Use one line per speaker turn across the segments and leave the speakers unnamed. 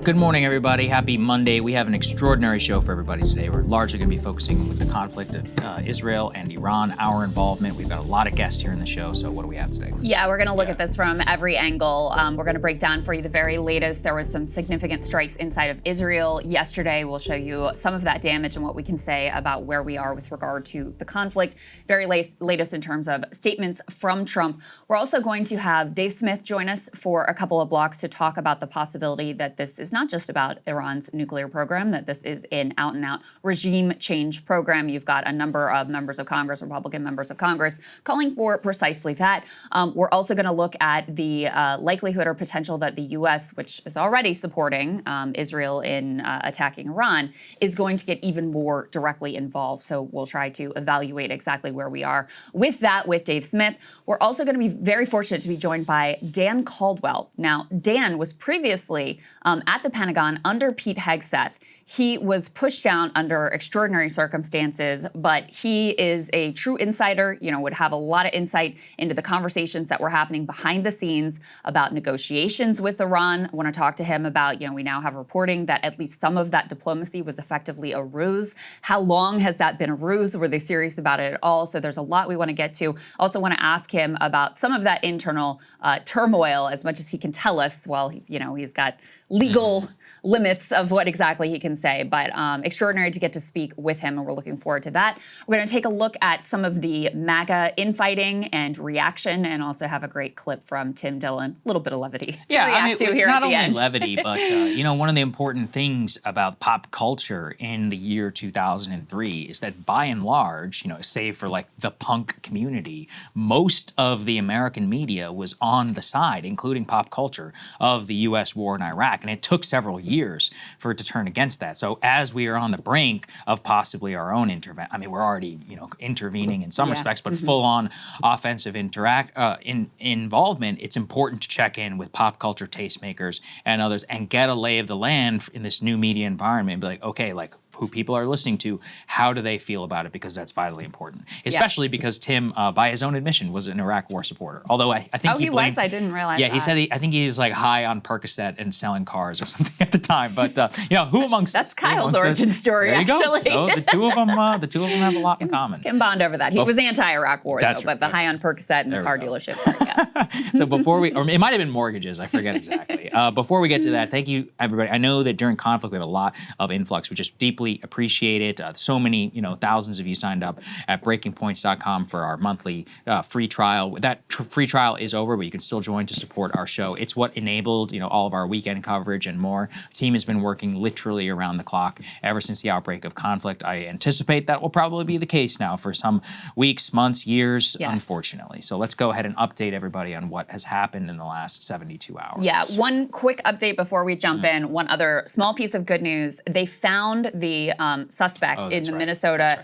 Good morning, everybody. Happy Monday. We have an extraordinary show for everybody today. We're largely going to be focusing with the conflict of Israel and Iran, our involvement. We've got a lot of guests here in the show, so what do we have today?
Yeah, we're going to look at this from every angle. We're going to break down for you the very latest. There was some significant strikes inside of Israel yesterday. We'll show you some of that damage and what we can say about where we are with regard to the conflict. Very latest in terms of statements from Trump. We're also going to have Dave Smith join us for a couple of blocks to talk about the possibility that this is not just about Iran's nuclear program, that this is an out-and-out regime change program. You've got a number of members of Congress, Republican members of Congress, calling for precisely that. We're also going to look at the likelihood or potential that the U.S., which is already supporting Israel in attacking Iran, is going to get even more directly involved. So we'll try to evaluate exactly where we are with that with Dave Smith. We're also going to be very fortunate to be joined by Dan Caldwell. Now, Dan was previously at the Pentagon under Pete Hegseth. He was pushed down under extraordinary circumstances, but he is a true insider, would have a lot of insight into the conversations that were happening behind the scenes about negotiations with Iran. I want to talk to him about, we now have reporting that at least some of that diplomacy was effectively a ruse. How long has that been a ruse? Were they serious about it at all? So there's a lot we want to get to. Also want to ask him about some of that internal turmoil as much as he can tell us. Well, he's got legal limits of what exactly he can say, but extraordinary to get to speak with him, and we're looking forward to that. We're going to take a look at some of the MAGA infighting and reaction, and also have a great clip from Tim Dillon, a little bit of levity to react to here at the end.
Not only levity, but one of the important things about pop culture in the year 2003 is that by and large, save for like the punk community, most of the American media was on the side, including pop culture, of the U.S. war in Iraq, and it took several years for it to turn against that. So as we are on the brink of possibly our own intervention, we're already, intervening in some respects, but full-on offensive involvement, it's important to check in with pop culture tastemakers and others and get a lay of the land in this new media environment and be like, okay, who people are listening to, how do they feel about it? Because that's vitally important, especially because Tim, by his own admission, was an Iraq war supporter. Although I think
he was. I didn't realize.
Yeah, he said I think he's high on Percocet and selling cars or something at the time. But who amongst
that's Kyle's origin story.
There you
actually.
Go. So the two of them have a lot in common.
Can bond over that. He was anti-Iraq war though, but the high on Percocet and the car dealership. Yes.
So before or it might have been mortgages. I forget exactly. Before we get to that, thank you everybody. I know that during conflict we have a lot of influx. We just deeply appreciate it. So many, thousands of you signed up at breakingpoints.com for our monthly free trial. That free trial is over, but you can still join to support our show. It's what enabled, all of our weekend coverage and more. The team has been working literally around the clock ever since the outbreak of conflict. I anticipate that will probably be the case now for some weeks, months, years, unfortunately. So let's go ahead and update everybody on what has happened in the last 72 hours.
Yeah, one quick update before we jump in. One other small piece of good news. They found the suspect in the Minnesota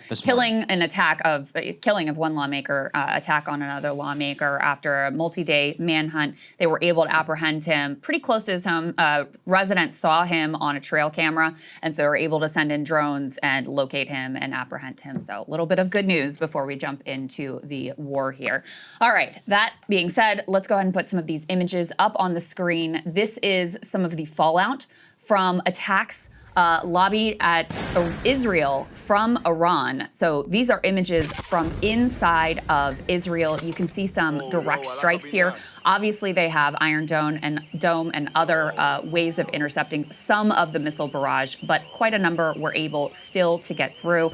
killing of one lawmaker, attack on another lawmaker after a multi-day manhunt. They were able to apprehend him pretty close to his home. Residents saw him on a trail camera, and so they were able to send in drones and locate him and apprehend him. So a little bit of good news before we jump into the war here. All right, that being said, let's go ahead and put some of these images up on the screen. This is some of the fallout from attacks lobbied at Israel from Iran. So these are images from inside of Israel. You can see some direct strikes here. Obviously, they have Iron Dome and other ways of intercepting some of the missile barrage, but quite a number were able still to get through.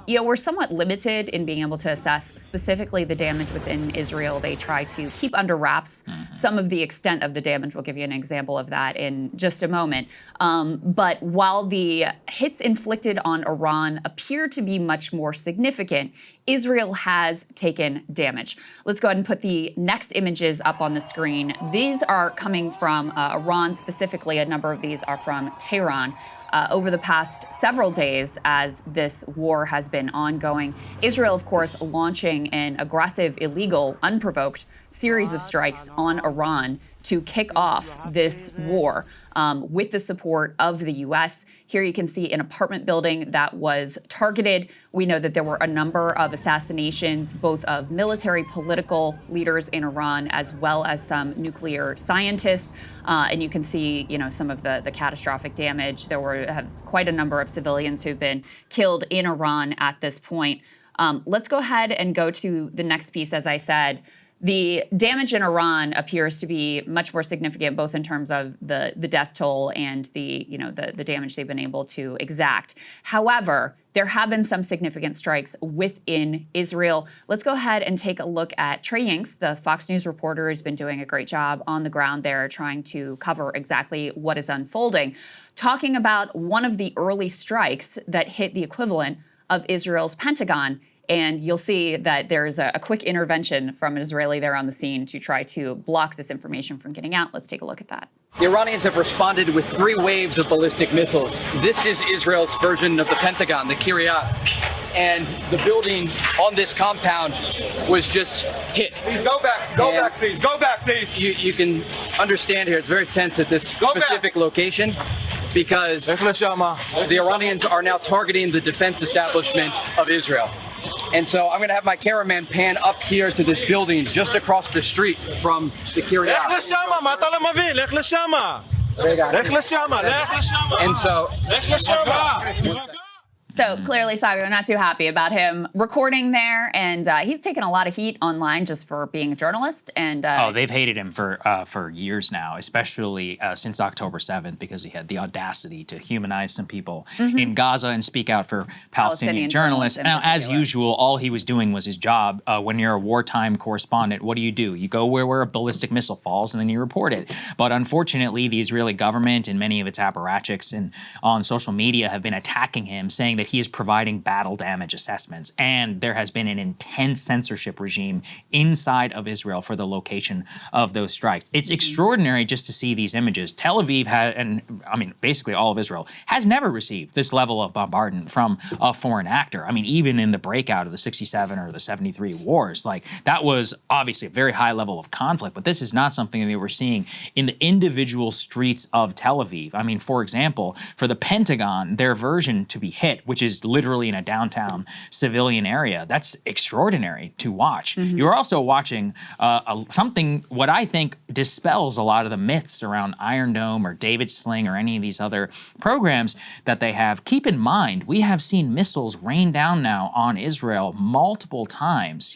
We're somewhat limited in being able to assess specifically the damage within Israel. They try to keep under wraps some of the extent of the damage. We'll give you an example of that in just a moment. But while the hits inflicted on Iran appear to be much more significant, Israel has taken damage. Let's go ahead and put the next images up on the screen. These are coming from Iran specifically. A number of these are from Tehran. over the past several days as this war has been ongoing. Israel, of course, launching an aggressive, illegal, unprovoked series of strikes on Iran to kick off this war with the support of the U.S. Here you can see an apartment building that was targeted. We know that there were a number of assassinations, both of military, political leaders in Iran, as well as some nuclear scientists. And you can see, some of the catastrophic damage. There were quite a number of civilians who've been killed in Iran at this point. Let's go ahead and go to the next piece. As I said, the damage in Iran appears to be much more significant, both in terms of the death toll and the damage they've been able to exact. However, there have been some significant strikes within Israel. Let's go ahead and take a look at Trey Yanks, the Fox News reporter, has been doing a great job on the ground there, trying to cover exactly what is unfolding, talking about one of the early strikes that hit the equivalent of Israel's Pentagon. And you'll see that there's a quick intervention from an Israeli there on the scene to try to block this information from getting out. Let's take a look at that.
The Iranians have responded with 3 waves of ballistic missiles. This is Israel's version of the Pentagon, the Kiryat. And the building on this compound was just hit.
Please go back. Go back, please. Go back, please.
You can understand here, it's very tense at this specific location because the Iranians are now targeting the defense establishment of Israel. And so I'm going to have my cameraman pan up here to this building just across the street from the Kiryat. And so
So clearly, Saagar, they're not too happy about him recording there, and he's taken a lot of heat online just for being a journalist. And
they've hated him for years now, especially since October 7th, because he had the audacity to humanize some people in Gaza and speak out for Palestinian journalists. Now, as usual, all he was doing was his job. When you're a wartime correspondent, what do? You go where a ballistic missile falls, and then you report it. But unfortunately, the Israeli government and many of its apparatchiks and on social media have been attacking him, saying that he is providing battle damage assessments, and there has been an intense censorship regime inside of Israel for the location of those strikes. It's extraordinary just to see these images. Tel Aviv basically all of Israel has never received this level of bombardment from a foreign actor. I mean, even in the breakout of the 67 or the 73 wars, that was obviously a very high level of conflict, but this is not something that we're seeing in the individual streets of Tel Aviv. I mean, for example, for the Pentagon, their version to be hit, which is literally in a downtown civilian area. That's extraordinary to watch. You're also watching something what I think dispels a lot of the myths around Iron Dome or David Sling or any of these other programs that they have. Keep in mind, we have seen missiles rain down now on Israel multiple times.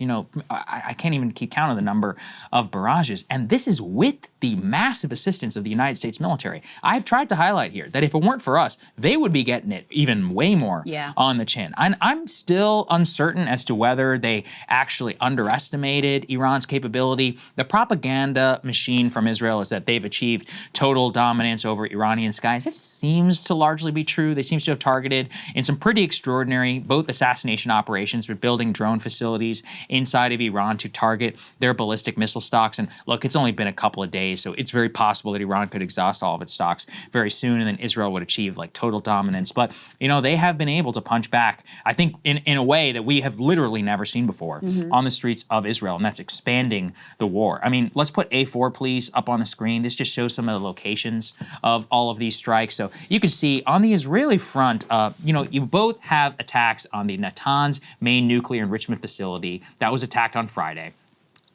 I can't even keep count of the number of barrages. And this is with the massive assistance of the United States military. I've tried to highlight here that if it weren't for us, they would be getting it even way more on the chin. I'm still uncertain as to whether they actually underestimated Iran's capability. The propaganda machine from Israel is that they've achieved total dominance over Iranian skies. This seems to largely be true. They seem to have targeted in some pretty extraordinary both assassination operations with building drone facilities inside of Iran to target their ballistic missile stocks. And look, it's only been a couple of days, so it's very possible that Iran could exhaust all of its stocks very soon, and then Israel would achieve total dominance. But they have been able to punch back, I think, in a way that we have literally never seen before on the streets of Israel, and that's expanding the war. I mean, let's put A4, please, up on the screen. This just shows some of the locations of all of these strikes. So you can see on the Israeli front, you both have attacks on the Natanz main nuclear enrichment facility that was attacked on Friday.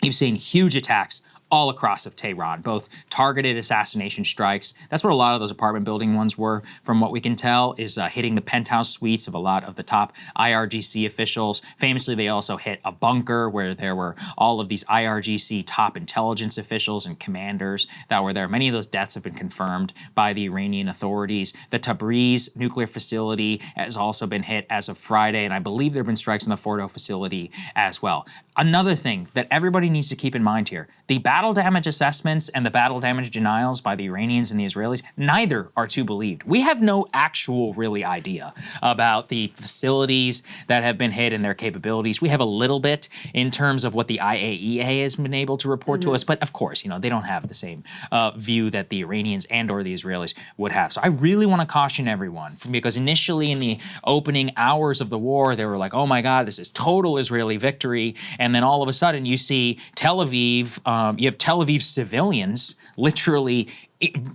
You've seen huge attacks all across of Tehran, both targeted assassination strikes. That's what a lot of those apartment building ones were, from what we can tell, is hitting the penthouse suites of a lot of the top IRGC officials. Famously, they also hit a bunker where there were all of these IRGC top intelligence officials and commanders that were there. Many of those deaths have been confirmed by the Iranian authorities. The Tabriz nuclear facility has also been hit as of Friday, and I believe there have been strikes in the Fordo facility as well. Another thing that everybody needs to keep in mind here, the battle damage assessments and the battle damage denials by the Iranians and the Israelis, neither are to be believed. We have no actual really idea about the facilities that have been hit and their capabilities. We have a little bit in terms of what the IAEA has been able to report to us, but of course, they don't have the same view that the Iranians and or the Israelis would have. So I really want to caution everyone, because initially in the opening hours of the war, they were like, oh my God, this is total Israeli victory. And then all of a sudden you see Tel Aviv, you have Tel Aviv civilians literally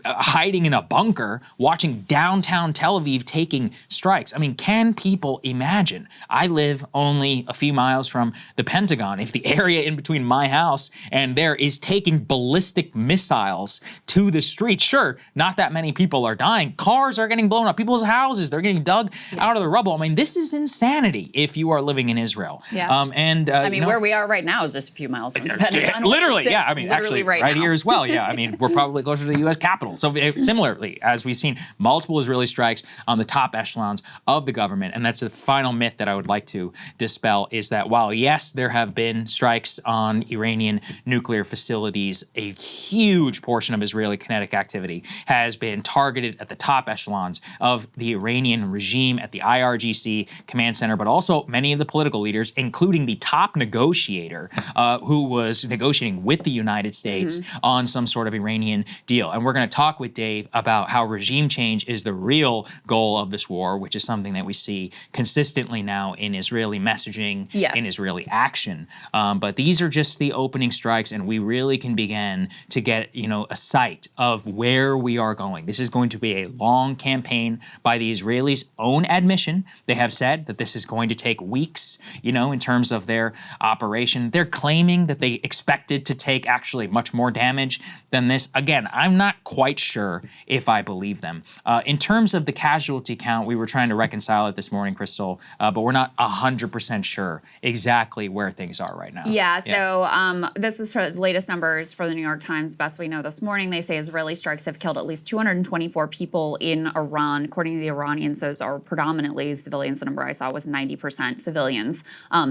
hiding in a bunker, watching downtown Tel Aviv taking strikes. I mean, can people imagine? I live only a few miles from the Pentagon. If the area in between my house and there is taking ballistic missiles to the street, sure, not that many people are dying. Cars are getting blown up. People's houses, they're getting dug out of the rubble. I mean, this is insanity if you are living in Israel.
Yeah. I mean, where we are right now is just a few miles from the Pentagon.
Literally, yeah. I mean, actually, right
now.
Here as well. Yeah. I mean, we're probably closer to the U.S. Capitol. So similarly, as we've seen multiple Israeli strikes on the top echelons of the government, and that's a final myth that I would like to dispel, is that while, yes, there have been strikes on Iranian nuclear facilities, a huge portion of Israeli kinetic activity has been targeted at the top echelons of the Iranian regime, at the IRGC command center, but also many of the political leaders, including the top negotiator who was negotiating with the United States on some sort of Iranian deal. And we're going to talk with Dave about how regime change is the real goal of this war, which is something that we see consistently now in Israeli messaging, in Israeli action. But these are just the opening strikes, and we really can begin to get, a sight of where we are going. This is going to be a long campaign by the Israelis' own admission. They have said that this is going to take weeks, in terms of their operation. They're claiming that they expected to take actually much more damage than this. Again, I'm not quite sure if I believe them. In terms of the casualty count, we were trying to reconcile it this morning, Krystal, but we're not 100% sure exactly where things are right now.
Yeah, so this is for the latest numbers for the New York Times, best we know this morning. They say Israeli strikes have killed at least 224 people in Iran. According to the Iranians, those are predominantly civilians. The number I saw was 90% civilians.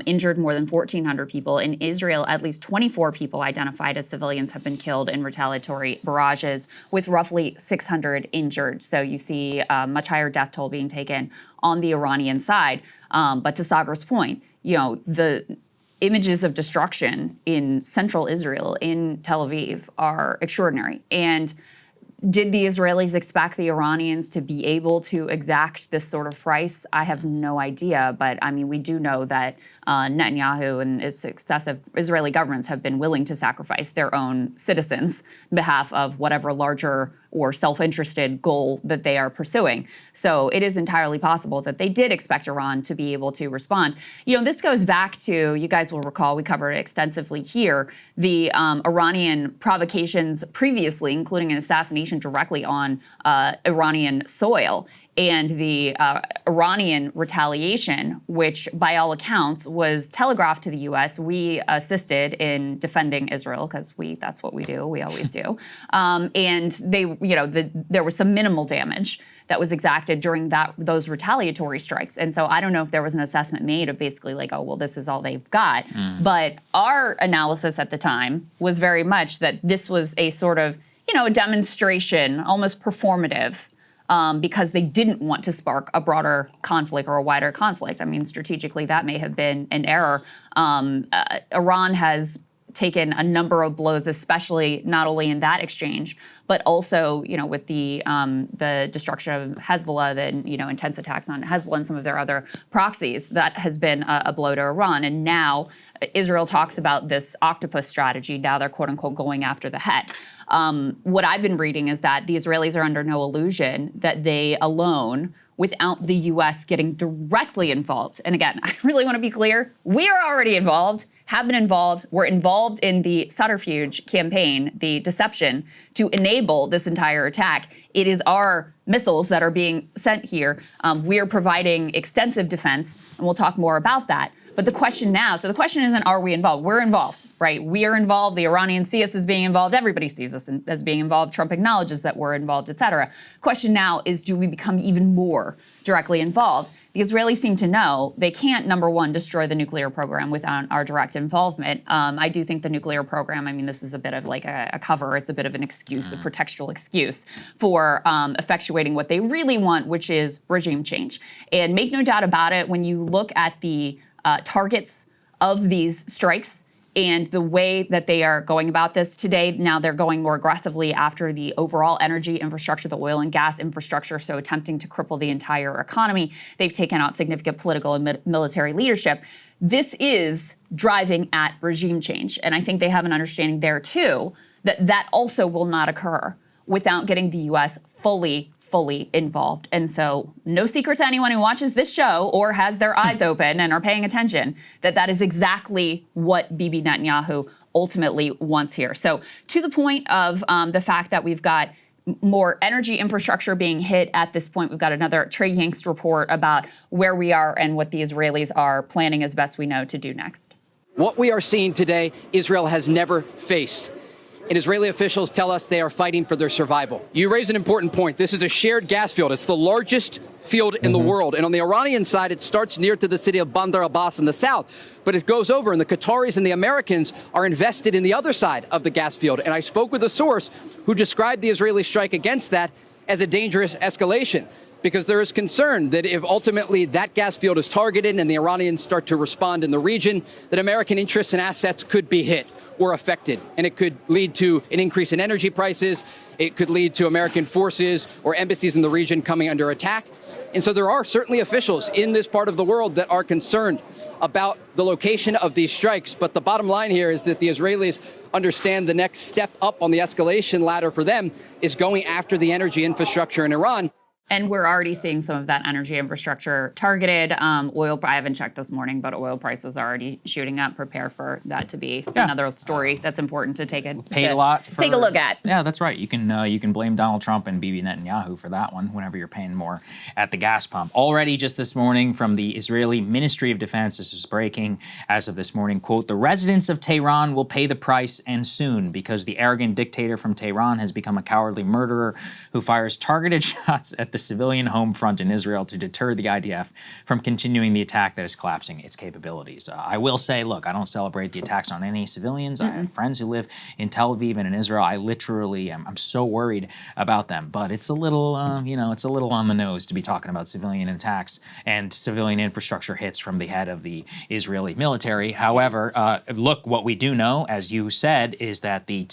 Injured more than 1,400 people. In Israel, at least 24 people identified as civilians have been killed in retaliatory barrages, with roughly 600 injured. So you see a much higher death toll being taken on the Iranian side. But to Saagar's point, the images of destruction in central Israel, in Tel Aviv, are extraordinary. And did the Israelis expect the Iranians to be able to exact this sort of price? I have no idea. But I mean, we do know that Netanyahu and his successive Israeli governments have been willing to sacrifice their own citizens on behalf of whatever larger or self-interested goal that they are pursuing. So it is entirely possible that they did expect Iran to be able to respond. This goes back to, you guys will recall, we covered it extensively here, the Iranian provocations previously, including an assassination directly on Iranian soil, and the Iranian retaliation, which by all accounts was telegraphed to the U.S. We assisted in defending Israel because that's what we do. We always do. And there was some minimal damage that was exacted during those retaliatory strikes. And so I don't know if there was an assessment made of basically like, oh, well, this is all they've got. But our analysis at the time was very much that this was a sort of, a demonstration, almost performative, because they didn't want to spark a broader conflict or a wider conflict. I mean, strategically, that may have been an error. Iran has taken a number of blows, especially not only in that exchange, but also, with the destruction of Hezbollah, the intense attacks on Hezbollah and some of their other proxies. That has been a blow to Iran. And now Israel talks about this octopus strategy. Now they're quote unquote going after the head. What I've been reading is that the Israelis are under no illusion that they alone, without the U.S. getting directly involved. And again, I really want to be clear. We are already involved, have been involved. We're involved in the subterfuge campaign, the deception to enable this entire attack. It is our missiles that are being sent here. We're providing extensive defense, and we'll talk more about that. But the question now, so the question isn't, are we involved? We're involved, right? We are involved. The Iranians see us as being involved. Everybody sees us as being involved. Trump acknowledges that we're involved, et cetera. Question now is, do we become even more directly involved? The Israelis seem to know they can't, number one, destroy the nuclear program without our direct involvement. I do think the nuclear program, I mean, this is a bit of like a cover. It's a bit of an excuse, a pretextual excuse for effectuating what they really want, which is regime change. And make no doubt about it, when you look at the targets of these strikes and the way that they are going about this today, now they're going more aggressively after the overall energy infrastructure, the oil and gas infrastructure, so attempting to cripple the entire economy. They've taken out significant political and military leadership. This is driving at regime change. And I think they have an understanding there, too, that that also will not occur without getting the U.S. fully involved. And so no secret to anyone who watches this show or has their eyes open and are paying attention that that is exactly what Bibi Netanyahu ultimately wants here. So to the point of the fact that we've got more energy infrastructure being hit at this point, we've got another Trey Yingst report about where we are and what the Israelis are planning as best we know to do next.
What we are seeing today, Israel has never faced. And Israeli officials tell us they are fighting for their survival. You raise an important point. This is a shared gas field. It's the largest field in the world. And on the Iranian side, it starts near to the city of Bandar Abbas in the south. But it goes over, and the Qataris and the Americans are invested in the other side of the gas field. And I spoke with a source who described the Israeli strike against that as a dangerous escalation, because there is concern that if ultimately that gas field is targeted and the Iranians start to respond in the region, that American interests and assets could be hit or affected. And it could lead to an increase in energy prices. It could lead to American forces or embassies in the region coming under attack. And so there are certainly officials in this part of the world that are concerned about the location of these strikes. But the bottom line here is that the Israelis understand the next step up on the escalation ladder for them is going after the energy infrastructure in Iran.
And we're already seeing some of that energy infrastructure targeted. Oil, I haven't checked this morning, but oil prices are already shooting up. Prepare for that to be another story that's important to take a look at.
Yeah, that's right. You can blame Donald Trump and Bibi Netanyahu for that one whenever you're paying more at the gas pump. Already just this morning from the Israeli Ministry of Defense, this is breaking as of this morning, quote, "The residents of Tehran will pay the price, and soon, because the arrogant dictator from Tehran has become a cowardly murderer who fires targeted shots at the civilian home front in Israel to deter the IDF from continuing the attack that is collapsing its capabilities." I will say, look, I don't celebrate the attacks on any civilians. I have friends who live in Tel Aviv and in Israel. I literally I'm so worried about them. But it's a little, it's a little on the nose to be talking about civilian attacks and civilian infrastructure hits from the head of the Israeli military. However, look, what we do know, as you said, is that the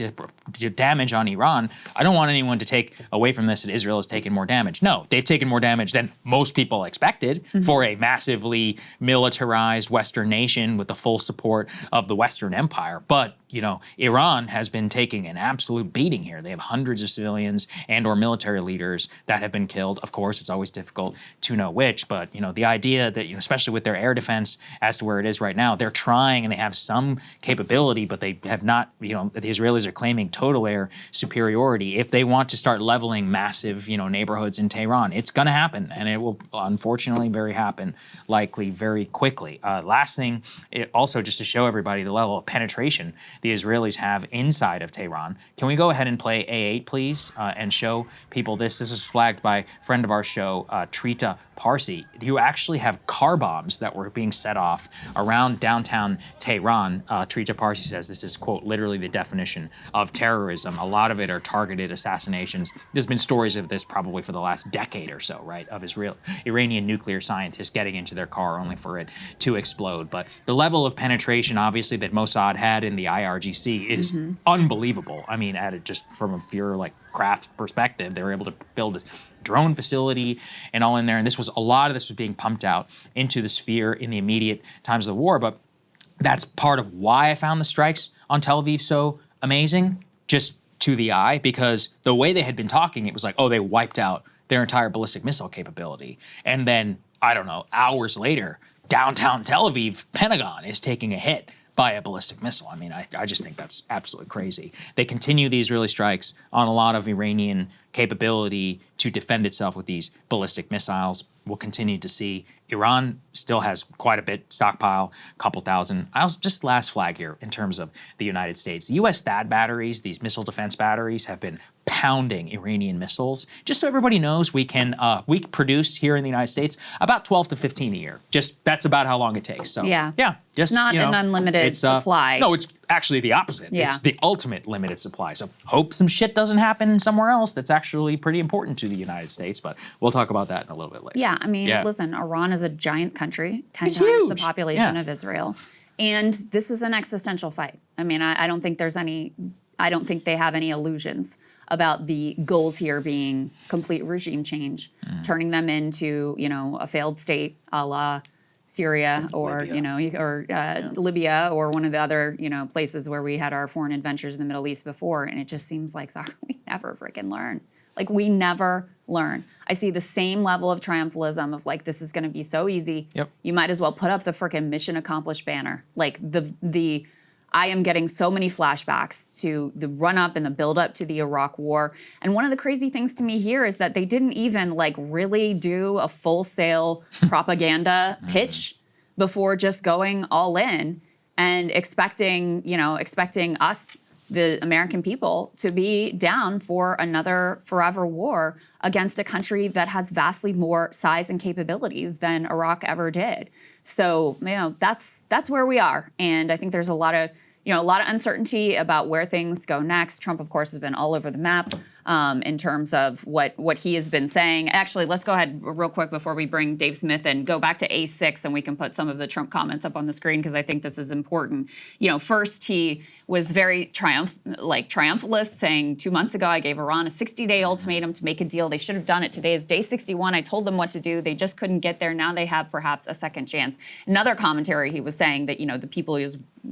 damage on Iran, I don't want anyone to take away from this that Israel has taken more damage. No, they've taken more damage than most people expected for a massively militarized Western nation with the full support of the Western Empire. But Iran has been taking an absolute beating here. They have hundreds of civilians and or military leaders that have been killed. Of course, it's always difficult to know which, but the idea that, especially with their air defense as to where it is right now, they're trying and they have some capability, but they have not, the Israelis are claiming total air superiority. If they want to start leveling massive, neighborhoods in Tehran, it's going to happen, and it will unfortunately likely very quickly. Last thing, also just to show everybody the level of penetration the Israelis have inside of Tehran. Can we go ahead and play A8, please, and show people this? This was flagged by a friend of our show, Trita Parsi. You actually have car bombs that were being set off around downtown Tehran. Trita Parsi says this is, quote, literally the definition of terrorism. A lot of it are targeted assassinations. There's been stories of this probably for the last decade or so, right, of Iranian nuclear scientists getting into their car only for it to explode. But the level of penetration, obviously, that Mossad had in the IRGC is unbelievable. I mean, just from a pure craft perspective, they were able to build a drone facility and all in there. And a lot of this was being pumped out into the sphere in the immediate times of the war. But that's part of why I found the strikes on Tel Aviv so amazing, just to the eye, because the way they had been talking, it was like, oh, they wiped out their entire ballistic missile capability. And then, I don't know, hours later, downtown Tel Aviv, Pentagon is taking a hit by a ballistic missile. I mean, I just think that's absolutely crazy. They continue these Israeli strikes on a lot of Iranian capability to defend itself with these ballistic missiles. We'll continue to see Iran still has quite a bit stockpile, a couple thousand. Just last flag here in terms of the United States. The U.S. THAAD batteries, these missile defense batteries, have been pounding Iranian missiles. Just so everybody knows, we produce here in the United States about 12 to 15 a year. Just that's about how long it takes. So
yeah,
just
it's not an unlimited supply.
No, it's actually the opposite.
Yeah.
It's the ultimate limited supply. So hope some shit doesn't happen somewhere else that's actually pretty important to the United States. But we'll talk about that in a little bit later.
Yeah, I mean, listen, Iran is a giant country, 10
It's
times
huge.
the population of Israel. And this is an existential fight. I mean, I don't think I don't think they have any illusions about the goals here being complete regime change, turning them into, a failed state a la Syria or,
Libya.
Libya or one of the other, places where we had our foreign adventures in the Middle East before. And it just seems like we never freaking learn. Like, we never learn. I see the same level of triumphalism of this is going to be so easy.
Yep.
You might as well put up the freaking mission accomplished banner. I am getting so many flashbacks to the run up and the build up to the Iraq war. And one of the crazy things to me here is that they didn't even really do a full sail propaganda pitch before just going all in and expecting us, the American people, to be down for another forever war against a country that has vastly more size and capabilities than Iraq ever did. So, that's where we are. And I think there's a lot of uncertainty about where things go next. Trump, of course, has been all over the map in terms of what he has been saying. Actually, let's go ahead real quick before we bring Dave Smith and go back to A6, and we can put some of the Trump comments up on the screen because I think this is important. First, he was very triumphalist, saying 2 months ago, I gave Iran a 60-day ultimatum to make a deal. They should have done it. Today is day 61. I told them what to do. They just couldn't get there. Now they have perhaps a second chance. Another commentary, he was saying that, the people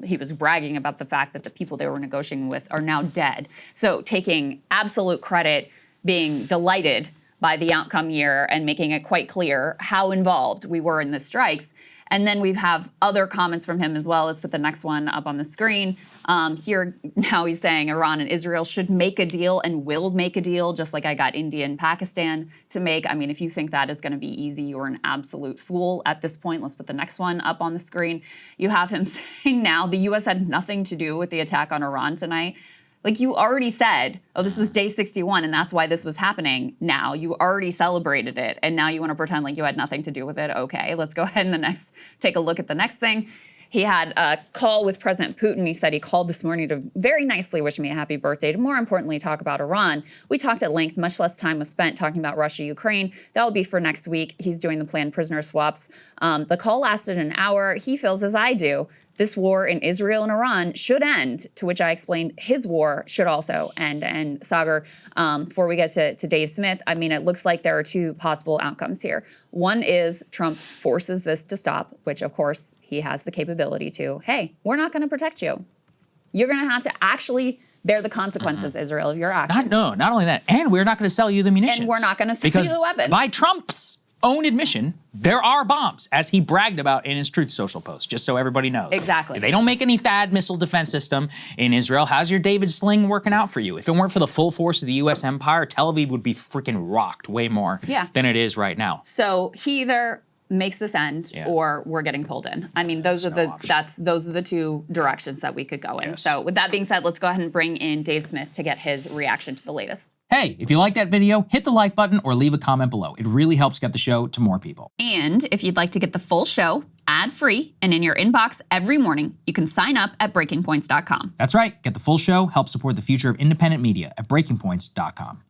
he was bragging about the fact that the people they were negotiating with are now dead. So taking absolute credit, being delighted by the outcome here and making it quite clear how involved we were in the strikes. And then we have other comments from him as well. Let's put the next one up on the screen. Here now he's saying Iran and Israel should make a deal and will make a deal, just like I got India and Pakistan to make. I mean, if you think that is going to be easy, you're an absolute fool at this point. Let's put the next one up on the screen. You have him saying now the U.S. had nothing to do with the attack on Iran tonight. You already said, oh, this was day 61, and that's why this was happening now. You already celebrated it, and now you want to pretend like you had nothing to do with it. Okay, let's go ahead and take a look at the next thing. He had a call with President Putin. He said he called this morning to very nicely wish me a happy birthday, to more importantly talk about Iran. We talked at length. Much less time was spent talking about Russia, Ukraine. That will be for next week. He's doing the planned prisoner swaps. The call lasted an hour. He feels as I do. This war in Israel and Iran should end, to which I explained his war should also end. And Saagar, before we get to Dave Smith, I mean, it looks like there are two possible outcomes here. One is Trump forces this to stop, which of course he has the capability to. Hey, we're not going to protect you. You're going to have to actually bear the consequences, Israel, of your actions.
Not only that, and we're not going to sell you the munitions.
And we're not going to sell you the weapons.
By Trump's own admission, there are bombs, as he bragged about in his Truth Social post, just so everybody knows.
Exactly.
They don't make any THAAD missile defense system in Israel. How's your David Sling working out for you? If it weren't for the full force of the U.S. empire, Tel Aviv would be freaking rocked way more than it is right now.
So he either makes this end or we're getting pulled in. I mean, those are the two directions that we could go in. So with that being said, let's go ahead and bring in Dave Smith to get his reaction to the latest.
Hey, if you like that video, hit the like button or leave a comment below. It really helps get the show to more people.
And if you'd like to get the full show ad-free and in your inbox every morning, you can sign up at breakingpoints.com.
That's right. Get the full show, help support the future of independent media at breakingpoints.com.